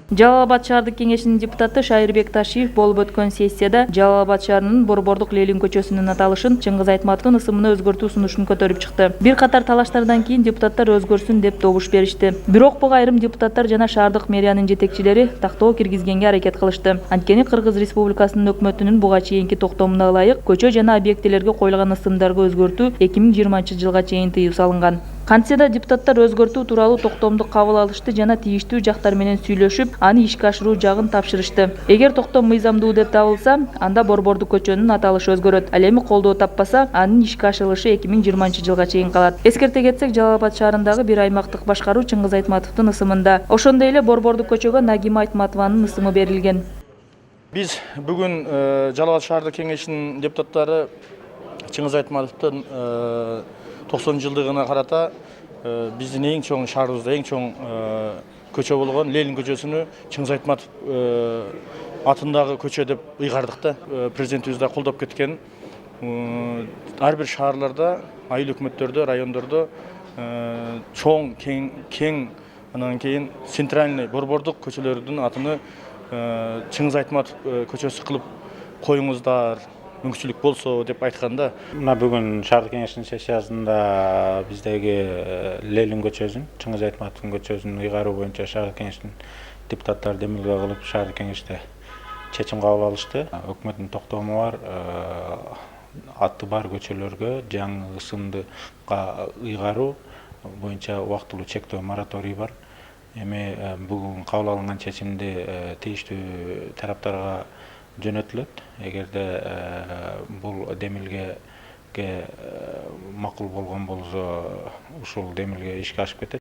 Жалал Абад шаардык кеңешинин депутаты Шайырбек Ташиев болуп өткөн сессияда Жалал Абад шаарынын Борбордук Ленин көчөсүнүн аталышын Чыңгыз Айтматовдун ысымына өзгөртүү сунушун көтөрүп чыкты. Бир катар талаштардан кийин депутаттар өзгөрсүн деп добуш беришти. Бирок буга айрым депутаттар жана шаардык мэриянын жетекчилери тактоо киргизгенге аракет кылышты. Анткени Кыргыз Республикасынын өкмөтүнүн буга чейинки токтомуна ылайык көчө жана объектилерге коюлган ысымдарга өзгөртүү 2020 жылга чейин тыюу салынган. Кантсе да депутаттар өзгөртүү тууралуу токтомду кабыл алышты жана тийиштүү жактар менен сүйлөшүп, аны ишке ашыруу жагын тапшырышты. Эгер токтом мыйзамдуу деп табылса, анда Борбордук көчөнүн аталышы өзгөрөт. Ал эми колдоо таппаса, анын ишке ашырылышы 2020 жылга чейин калат. Эскерте кетсек, Жалал Абад шаарындагы бир аймактык башкаруу Чыңгыз Айтматовдун ысымында. Ошондой эле Борбордук көчөгө Нагима Айтматованын ысымы берилген. Биз бүгүн Жалал Абад шаардык кеңешинин депутаттары Чыңгыз Айтматовдун 90 жылдыгына карата биздин эң чоң шаарыбызда эң чоң көчө болгон Ленин көчөсүнү Чыңгыз Айтматов атындагы көчө деп ыйгардык да. Президентибиз да колдоп кеткен. Ар бир шаарларда, айыл өкмөттөрдө, райондордо чоң кең анан кийин центральный борбордук көчөлөрдүн атыны Чыңгыз Айтматов көчөсү кылып коюңуздар, мүмкүнчүлүк болсо деп айтканда. Мына бүгүн шаардык кеңештин сессиясында биздеги Ленин көчөсүн, Чыңгыз Айтматовдун көчөсүн ыйгаруу боюнча шаардык кеңештин депутаттары демилге кылып шаардык кеңеште чечим кабыл алышты. Өкмөттүн токтому бар, аты бар көчөлөргө жаңы ысымды ыйгаруу боюнча убактылуу чектөө мораторий бар. Эми бүгүн кабыл алынган чечимди тийиштүү тараптарга жөнөтүлөт. Эгерде бул демилгеге макул болгон болсо, ушул демилге ишке ашып кетет.